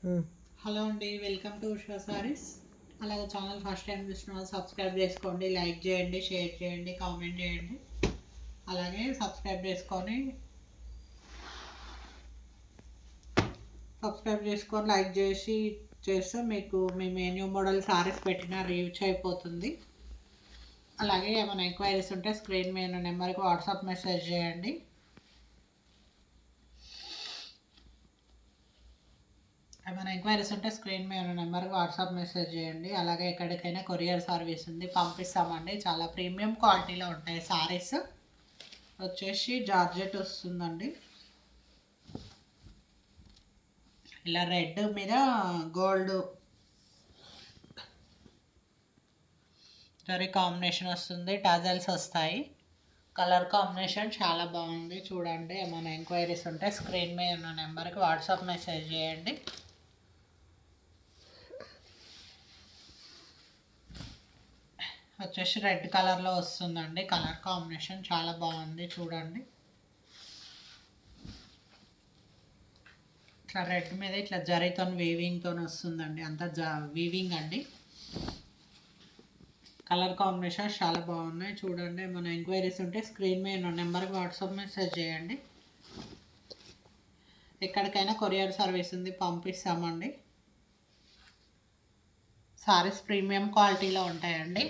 Hello అండి, welcome to Usha saris. అలాగే channel first time చూసిన వాళ్ళు సబ్స్క్రైబ్ చేసుకోండి, లైక్ చేయండి, షేర్ చేయండి, కామెంట్ చేయండి. అలాగే సబ్స్క్రైబ్ చేసుకొని లైక్ చేస్తే మీకు మేము ఏ న్యూ మోడల్ సారీస్ పెట్టినా రీచ్ అయిపోతుంది. అలాగే ఏమైనా ఎంక్వైరీస్ ఉంటే స్క్రీన్ మీద నెంబర్కి వాట్సాప్ మెసేజ్ చేయండి. ఏమైనా ఎంక్వైరీస్ ఉంటే స్క్రీన్ మీద నెంబర్కి వాట్సాప్ మెసేజ్ చేయండి. అలాగే ఎక్కడికైనా కొరియర్ సర్వీస్ ఉంది, పంపిస్తామండి. చాలా ప్రీమియం క్వాలిటీలో ఉంటాయి సారీస్. వచ్చేసి జార్జెట్ వస్తుందండి. ఇలా రెడ్ మీద గోల్డ్ జరీ కాంబినేషన్ వస్తుంది, టాజల్స్ వస్తాయి. కలర్ కాంబినేషన్ చాలా బాగుంది, చూడండి. ఏమైనా ఎంక్వైరీస్ ఉంటే స్క్రీన్ మీద ఉన్న నెంబర్కి వాట్సాప్ మెసేజ్ చేయండి. వచ్చేసి రెడ్ కలర్లో వస్తుందండి. కలర్ కాంబినేషన్ చాలా బాగుంది, చూడండి. ఇట్లా రెడ్ మీద ఇట్లా జరీతో వీవింగ్తో వస్తుందండి. అంతా వీవింగ్ అండి. కలర్ కాంబినేషన్ చాలా బాగున్నాయి, చూడండి. మన ఎంక్వైరీస్ ఉంటే స్క్రీన్ మీద నెంబర్కి వాట్సాప్ మెసేజ్ చేయండి. ఎక్కడికైనా కొరియర్ సర్వీస్ ఉంది, పంపిస్తామండి. సారీస్ ప్రీమియం క్వాలిటీలో ఉంటాయండి.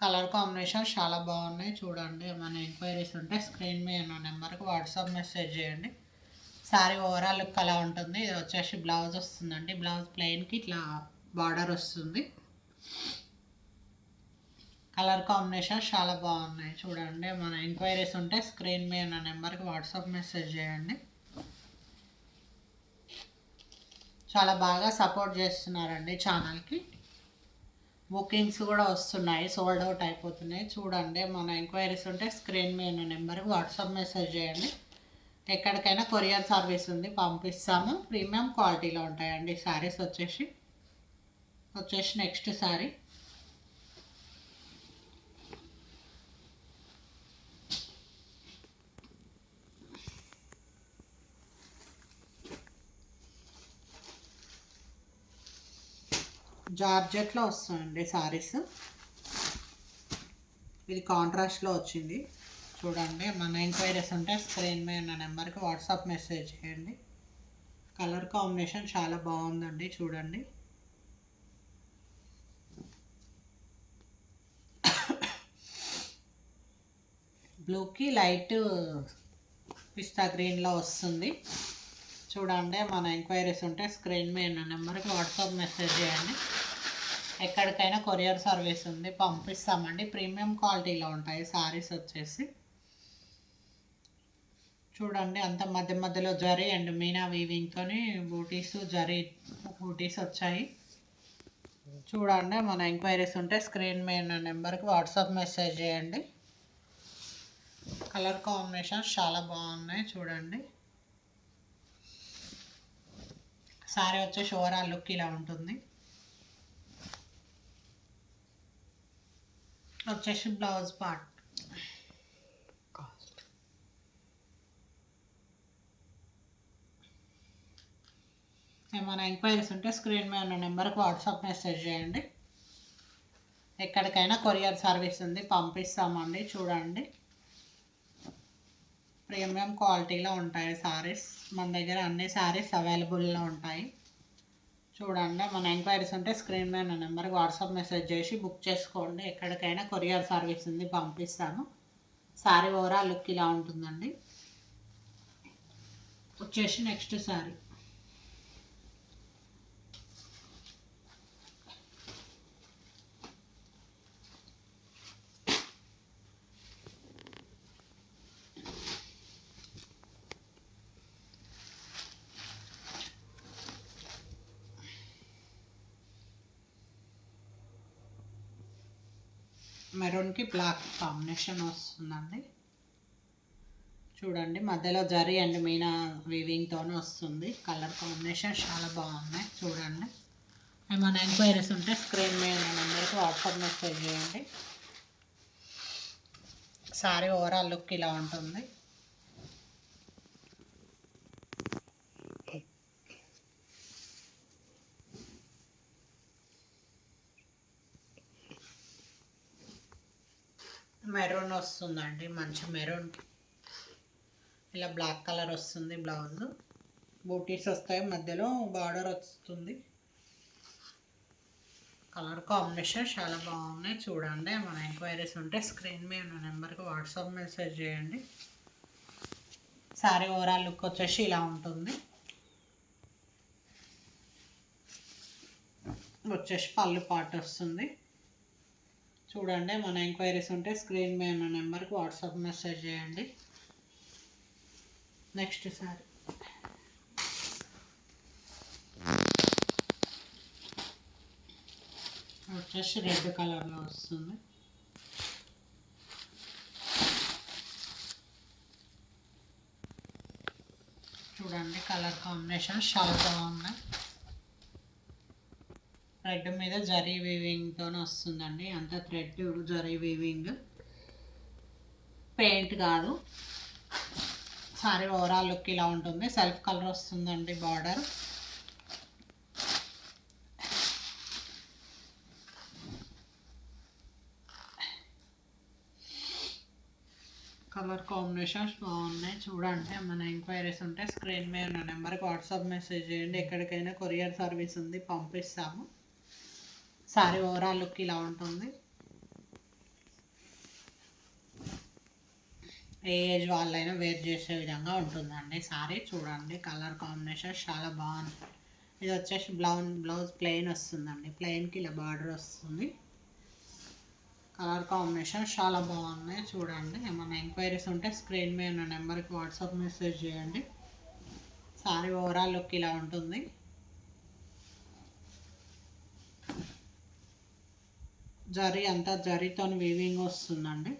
కలర్ కాంబినేషన్ చాలా బాగున్నాయి, చూడండి. మన ఎంక్వైరీస్ ఉంటే స్క్రీన్ మీద ఉన్న నెంబర్కి వాట్సాప్ మెసేజ్ చేయండి. శారీ ఓవరాల్ లుక్ అలా ఉంటుంది. ఇది వచ్చేసి బ్లౌజ్ వస్తుందండి. బ్లౌజ్ ప్లెయిన్కి ఇట్లా బార్డర్ వస్తుంది. కలర్ కాంబినేషన్ చాలా బాగున్నాయి, చూడండి. మన ఎంక్వైరీస్ ఉంటే స్క్రీన్ మీద ఉన్న నెంబర్కి వాట్సాప్ మెసేజ్ చేయండి. చాలా బాగా సపోర్ట్ చేస్తున్నారండి ఛానల్కి. బుకింగ్స్ కూడా వస్తున్నాయి, సోల్డ్ అవుట్ అయిపోతున్నాయి, చూడండి. మన ఎంక్వైరీస్ ఉంటే స్క్రీన్ మీద ఉన్న నెంబర్కి వాట్సాప్ మెసేజ్ చేయండి. ఎక్కడికైనా కొరియర్ సర్వీస్ ఉంది, పంపిస్తాము. ప్రీమియం క్వాలిటీలో ఉంటాయండి శారీస్. వచ్చేసి నెక్స్ట్ శారీ. జార్జెట్లో వస్తుందండి సారీస్. ఇది కాంట్రాస్ట్లో వచ్చింది, చూడండి. మన ఎంక్వైరీస్ ఉంటే స్క్రీన్ మీద ఉన్న నెంబర్కి వాట్సాప్ మెసేజ్ చేయండి. కలర్ కాంబినేషన్ చాలా బాగుందండి, చూడండి. బ్లూకి లైట్ పిస్తా గ్రీన్లో వస్తుంది, చూడండి. మన ఎంక్వైరీస్ ఉంటే స్క్రీన్ మీద ఉన్న నెంబర్కి వాట్సాప్ మెసేజ్ చేయండి. ఎక్కడికైనా కొరియర్ సర్వీస్ ఉంది, పంపిస్తామండి. ప్రీమియం క్వాలిటీలో ఉంటాయి సారీస్ వచ్చేసి. చూడండి, అంత మధ్య మధ్యలో జరీ అండ్ మీనా వీవింగ్తో బూటీస్ వచ్చాయి, చూడండి. మన ఎంక్వైరీస్ ఉంటే స్క్రీన్ మీద ఉన్న నెంబర్కి వాట్సాప్ మెసేజ్ చేయండి. కలర్ కాంబినేషన్స్ చాలా బాగున్నాయి, చూడండి. సారీ వచ్చేసి ఓవరాల్ లుక్ ఇలా ఉంటుంది. వచ్చేసి బ్లౌజ్ పార్ట్. ఏమైనా ఎంక్వైరీస్ ఉంటే స్క్రీన్ మీద ఉన్న నెంబర్కి వాట్సాప్ మెసేజ్ చేయండి. ఎక్కడికైనా కొరియర్ సర్వీస్ ఉంది, పంపిస్తామండి. చూడండి, ప్రీమియం క్వాలిటీలో ఉంటాయి సారీస్. మన దగ్గర అన్ని సారీస్ అవైలబుల్లో ఉంటాయి, చూడండి. మన ఎంక్వైరీస్ ఉంటే స్క్రీన్ మీద ఉన్న నెంబర్కి వాట్సాప్ మెసేజ్ చేసి బుక్ చేసుకోండి. ఎక్కడికైనా కొరియర్ సర్వీస్ ఉంది, పంపిస్తాము. సారీ ఓవరాల్ లుక్ ఇలా ఉంటుందండి. వచ్చేసి నెక్స్ట్ సారీ. మెరూన్కి బ్లాక్ కాంబినేషన్ వస్తుందండి, చూడండి. మధ్యలో జరీ అండ్ మీనా వీవింగ్తో వస్తుంది. కలర్ కాంబినేషన్ చాలా బాగున్నాయి, చూడండి. ఏమైనా ఎంక్వైరీస్ ఉంటే స్క్రీన్ మీద నెంబర్కి వాట్సాప్ మెసేజ్ చేయండి. సారీ ఓవరాల్ లుక్ ఇలా ఉంటుంది. మెరూన్ వస్తుందండి, మంచి మెరూన్. ఇలా బ్లాక్ కలర్ వస్తుంది బ్లౌజ్. బూటీస్ వస్తాయి, మధ్యలో బార్డర్ వస్తుంది. కలర్ కాంబినేషన్ చాలా బాగున్నాయి. చూడండి, మన ఎంక్వైరీస్ ఉంటే స్క్రీన్ మీద ఉన్న నెంబర్కి వాట్సాప్ మెసేజ్ చేయండి. సారీ ఓవరాల్ లుక్ వచ్చేసి ఇలా ఉంటుంది. వచ్చేసి పళ్ళు పార్ట్ వస్తుంది. చూడండి, మన ఎంక్వైరీస్ ఉంటే స్క్రీన్ మీద ఉన్న నెంబర్కి వాట్సాప్ మెసేజ్ చేయండి. నెక్స్ట్ సారీ వచ్చేసి రెడ్ కలర్లో వస్తుంది. చూడండి, కలర్ కాంబినేషన్ చాలా బాగున్నాయి. రెడ్ మీద జరీ వీవింగ్తో వస్తుందండి. అంత థ్రెడ్ జరీ వీవింగ్, పెయింట్ కాదు. సారీ ఓవరాల్ లుక్ ఇలా ఉంటుంది. సెల్ఫ్ కలర్ వస్తుందండి బార్డర్. కలర్ కాంబినేషన్స్ బాగున్నాయి. చూడండి, మన ఎంక్వైరీస్ ఉంటే స్క్రీన్ మీద ఉన్న నెంబర్కి వాట్సాప్ మెసేజ్ చేయండి. ఎక్కడికైనా కొరియర్ సర్వీస్ ఉంది, పంపిస్తాము. సారీ ఓవరాల్ లుక్ ఇలా ఉంటుంది. ఏ ఏజ్ వాళ్ళైనా వేర్ చేసే విధంగా ఉంటుందండి సారీ. చూడండి, కలర్ కాంబినేషన్ చాలా బాగుంది. ఇది వచ్చేసి బ్లౌజ్ ప్లెయిన్ వస్తుందండి. ప్లెయిన్కి ఇలా బార్డర్ వస్తుంది. కలర్ కాంబినేషన్ చాలా బాగున్నాయి. చూడండి, ఏమైనా ఎంక్వైరీస్ ఉంటే స్క్రీన్ మీద ఉన్న నెంబర్కి వాట్సాప్ మెసేజ్ చేయండి. సారీ ఓవరాల్ లుక్ ఇలా ఉంటుంది. జరీ అంతా జరీతో వీవింగ్ వస్తుందండి.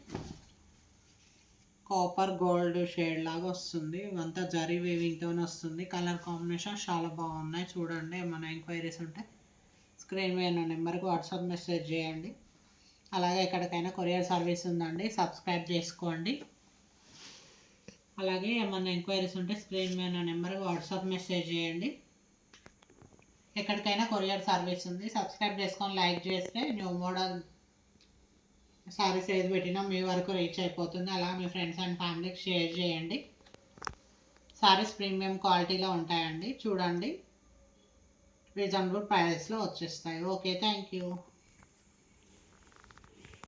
కాపర్ గోల్డ్ షేడ్ లాగా వస్తుంది. ఇవంతా జరీ వీవింగ్తో వస్తుంది. కలర్ కాంబినేషన్ చాలా బాగున్నాయి. చూడండి, ఏమైనా ఎంక్వైరీస్ ఉంటే స్క్రీన్ మీద ఉన్న నెంబర్కి వాట్సాప్ మెసేజ్ చేయండి. అలాగే ఎక్కడికైనా కొరియర్ సర్వీస్ ఉందండి, సబ్స్క్రైబ్ చేసుకోండి. అలాగే ఏమన్నా ఎంక్వైరీస్ ఉంటే స్క్రీన్ మీద నా నెంబర్కి వాట్సాప్ మెసేజ్ చేయండి. ఎక్కడికైనా కొరియర్ సర్వీస్ ఉంది, సబ్స్క్రైబ్ చేసుకొని లైక్ చేస్తే న్యూ మోడల్ సారీస్ ఏది పెట్టినా మీ వరకు రీచ్ అయిపోతుంది. అలా మీ ఫ్రెండ్స్ అండ్ ఫ్యామిలీకి షేర్ చేయండి. సారీస్ ప్రీమియం క్వాలిటీలో ఉంటాయండి. చూడండి, రీజనబుల్ ప్రైస్లో వచ్చేస్తాయి. Okay, thank you.